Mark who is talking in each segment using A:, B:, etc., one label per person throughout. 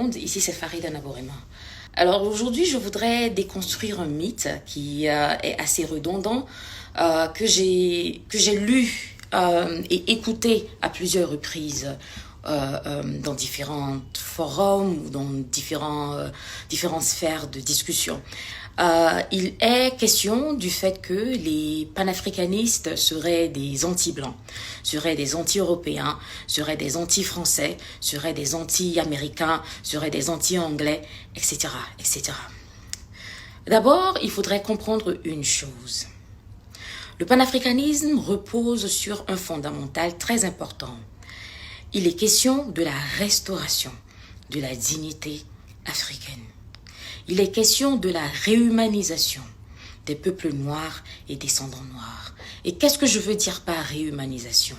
A: monde, ici c'est Farida Naborema. Alors aujourd'hui je voudrais déconstruire un mythe qui est assez redondant, que j'ai lu et écouté à plusieurs reprises dans différents forums ou dans différentes sphères de discussion. Il est question du fait que les panafricanistes seraient des anti-blancs, seraient des anti-européens, seraient des anti-français, seraient des anti-américains, seraient des anti-anglais, etc., etc. D'abord, il faudrait comprendre une chose. Le panafricanisme repose sur un fondamental très important. Il est question de la restauration de la dignité africaine. Il est question de la réhumanisation des peuples noirs et descendants noirs. Et qu'est-ce que je veux dire par réhumanisation?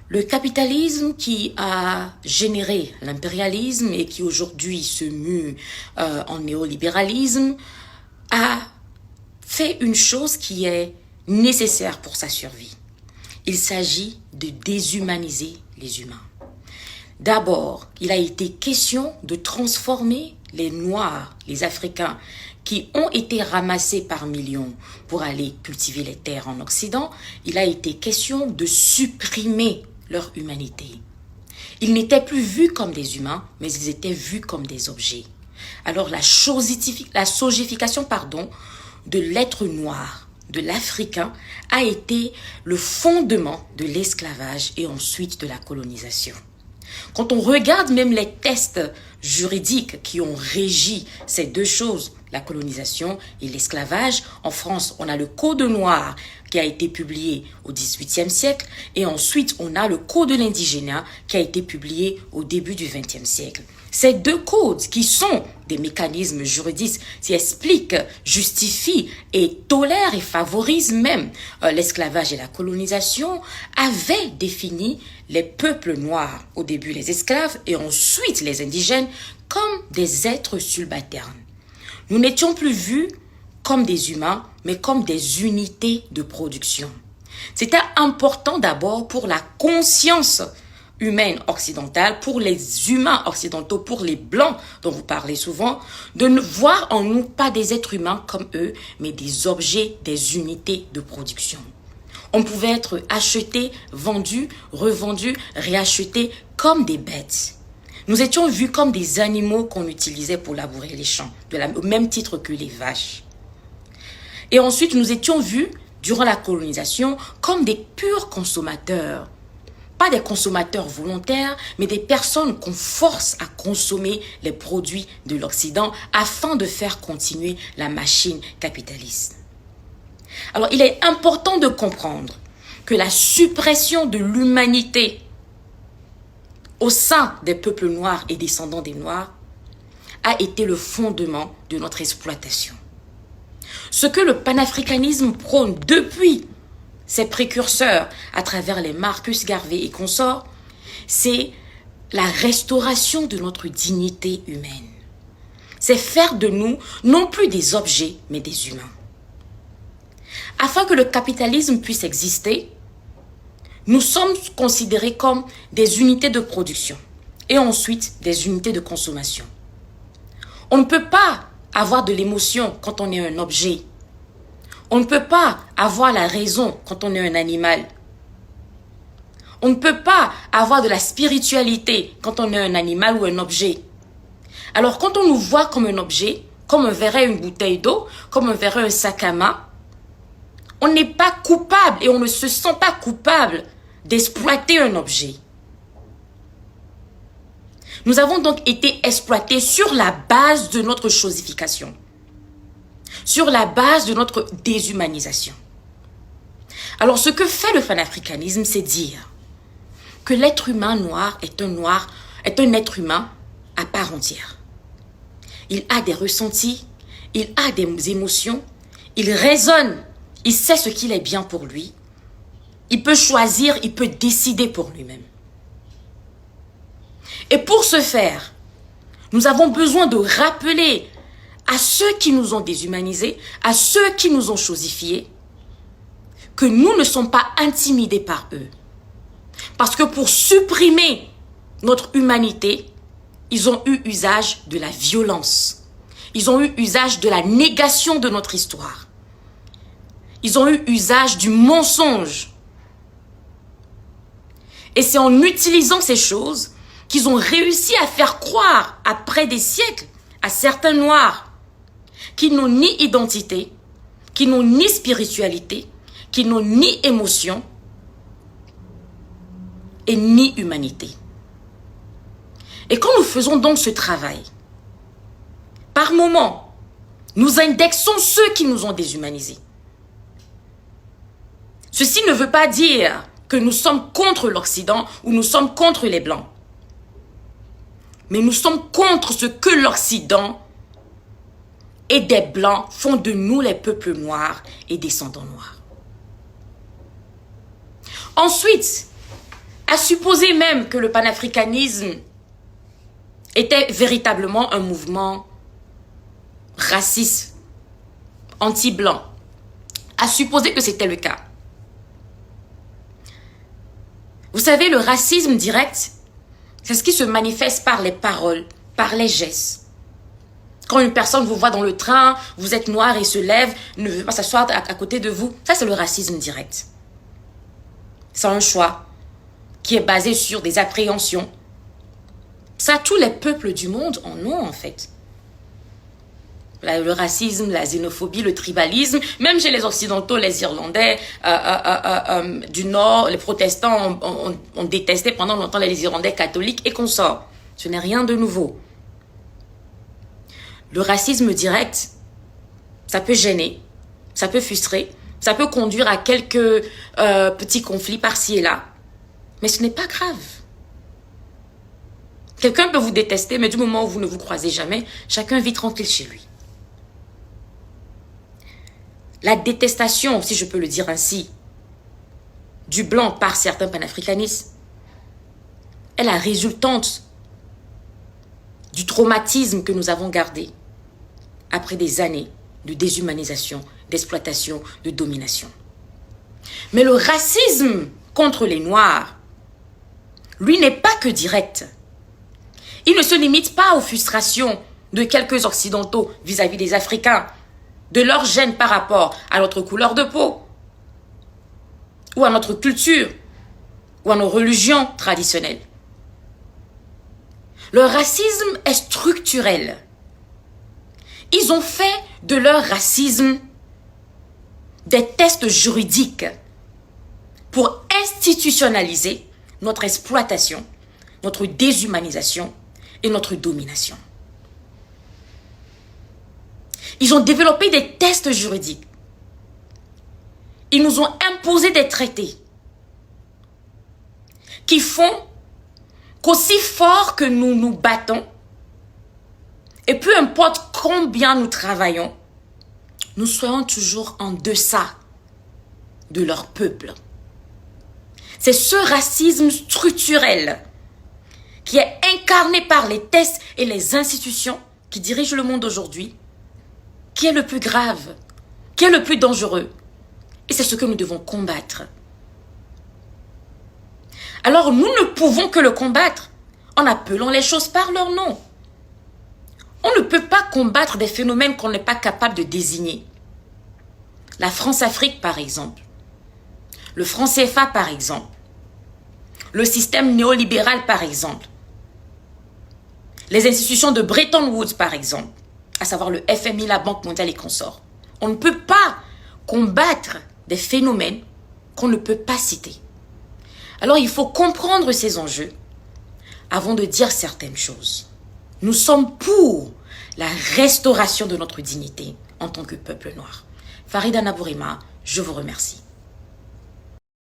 A: Le capitalisme qui a généré l'impérialisme et qui aujourd'hui se mue en néolibéralisme a fait une chose qui est nécessaire pour sa survie. Il s'agit de déshumaniser les humains. D'abord, il a été question de transformer les Noirs, les Africains, qui ont été ramassés par millions pour aller cultiver les terres en Occident, il a été question de supprimer leur humanité. Ils n'étaient plus vus comme des humains, mais ils étaient vus comme des objets. Alors la sojification de l'être noir, de l'Africain, a été le fondement de l'esclavage et ensuite de la colonisation. Quand on regarde même les textes juridiques qui ont régi ces deux choses, la colonisation et l'esclavage, en France, on a le Code noir qui a été publié au XVIIIe siècle et ensuite on a le Code de l'indigénat qui a été publié au début du XXe siècle. Ces deux codes qui sont des mécanismes juridiques qui expliquent, justifient et tolèrent et favorisent même l'esclavage et la colonisation avaient défini les peuples noirs, au début les esclaves et ensuite les indigènes, comme des êtres subalternes. Nous n'étions plus vus comme des humains, mais comme des unités de production. C'était important d'abord pour la conscience humaine occidentale, pour les humains occidentaux, pour les blancs dont vous parlez souvent, de ne voir en nous pas des êtres humains comme eux, mais des objets, des unités de production. On pouvait être acheté, vendu, revendu, réacheté comme des bêtes. Nous étions vus comme des animaux qu'on utilisait pour labourer les champs, au même titre que les vaches. Et ensuite, nous étions vus, durant la colonisation, comme des purs consommateurs. Pas des consommateurs volontaires, mais des personnes qu'on force à consommer les produits de l'Occident afin de faire continuer la machine capitaliste. Alors, il est important de comprendre que la suppression de l'humanité au sein des peuples noirs et descendants des Noirs a été le fondement de notre exploitation. Ce que le panafricanisme prône depuis ses précurseurs à travers les Marcus Garvey et consorts, c'est la restauration de notre dignité humaine. C'est faire de nous non plus des objets, mais des humains. Afin que le capitalisme puisse exister, nous sommes considérés comme des unités de production et ensuite des unités de consommation. On ne peut pas avoir de l'émotion quand on est un objet. On ne peut pas avoir la raison quand on est un animal. On ne peut pas avoir de la spiritualité quand on est un animal ou un objet. Alors quand on nous voit comme un objet, comme on verrait une bouteille d'eau, comme on verrait un sac à main, on n'est pas coupable et on ne se sent pas coupable d'exploiter un objet. Nous avons donc été exploités sur la base de notre chosification, sur la base de notre déshumanisation. Alors ce que fait le panafricanisme, c'est dire que l'être humain noir est un être humain à part entière. Il a des ressentis, il a des émotions, il raisonne, il sait ce qu'il est bien pour lui. Il peut choisir, il peut décider pour lui-même. Et pour ce faire, nous avons besoin de rappeler à ceux qui nous ont déshumanisés, à ceux qui nous ont chosifiés, que nous ne sommes pas intimidés par eux. Parce que pour supprimer notre humanité, ils ont eu usage de la violence. Ils ont eu usage de la négation de notre histoire. Ils ont eu usage du mensonge. Et c'est en utilisant ces choses qu'ils ont réussi à faire croire, après des siècles, à certains Noirs, qui n'ont ni identité, qui n'ont ni spiritualité, qui n'ont ni émotion et ni humanité. Et quand nous faisons donc ce travail, par moments, nous indexons ceux qui nous ont déshumanisés. Ceci ne veut pas dire que nous sommes contre l'Occident ou nous sommes contre les Blancs. Mais nous sommes contre ce que l'Occident et des Blancs font de nous les peuples noirs et descendants noirs. Ensuite, à supposer même que le panafricanisme était véritablement un mouvement raciste, anti-blanc, à supposer que c'était le cas. Vous savez, le racisme direct, c'est ce qui se manifeste par les paroles, par les gestes. Quand une personne vous voit dans le train, vous êtes noir et se lève, ne veut pas s'asseoir à côté de vous, ça c'est le racisme direct. C'est un choix qui est basé sur des appréhensions. Ça, tous les peuples du monde en ont en fait. Le racisme, la xénophobie, le tribalisme, même chez les Occidentaux, les Irlandais du Nord, les protestants ont détesté pendant longtemps les Irlandais catholiques et consorts. Ce n'est rien de nouveau. Le racisme direct, ça peut gêner, ça peut frustrer, ça peut conduire à quelques petits conflits par-ci et là. Mais ce n'est pas grave. Quelqu'un peut vous détester, mais du moment où vous ne vous croisez jamais, chacun vit tranquille chez lui. La détestation, si je peux le dire ainsi, du blanc par certains panafricanistes est la résultante du traumatisme que nous avons gardé après des années de déshumanisation, d'exploitation, de domination. Mais le racisme contre les Noirs, lui, n'est pas que direct. Il ne se limite pas aux frustrations de quelques Occidentaux vis-à-vis des Africains, de leur gêne par rapport à notre couleur de peau, ou à notre culture, ou à nos religions traditionnelles. Le racisme est structurel. Ils ont fait de leur racisme des tests juridiques pour institutionnaliser notre exploitation, notre déshumanisation et notre domination. Ils ont développé des tests juridiques. Ils nous ont imposé des traités qui font qu'aussi fort que nous nous battons, et peu importe combien nous travaillons, nous soyons toujours en deçà de leur peuple. C'est ce racisme structurel qui est incarné par les tests et les institutions qui dirigent le monde aujourd'hui, qui est le plus grave, qui est le plus dangereux. Et c'est ce que nous devons combattre. Alors nous ne pouvons que le combattre en appelant les choses par leur nom. On ne peut pas combattre des phénomènes qu'on n'est pas capable de désigner. La France-Afrique, par exemple. Le franc CFA, par exemple. Le système néolibéral, par exemple. Les institutions de Bretton Woods, par exemple. À savoir le FMI, la Banque mondiale et consorts. On ne peut pas combattre des phénomènes qu'on ne peut pas citer. Alors il faut comprendre ces enjeux avant de dire certaines choses. Nous sommes pour la restauration de notre dignité en tant que peuple noir. Farida Nabourima, je vous remercie.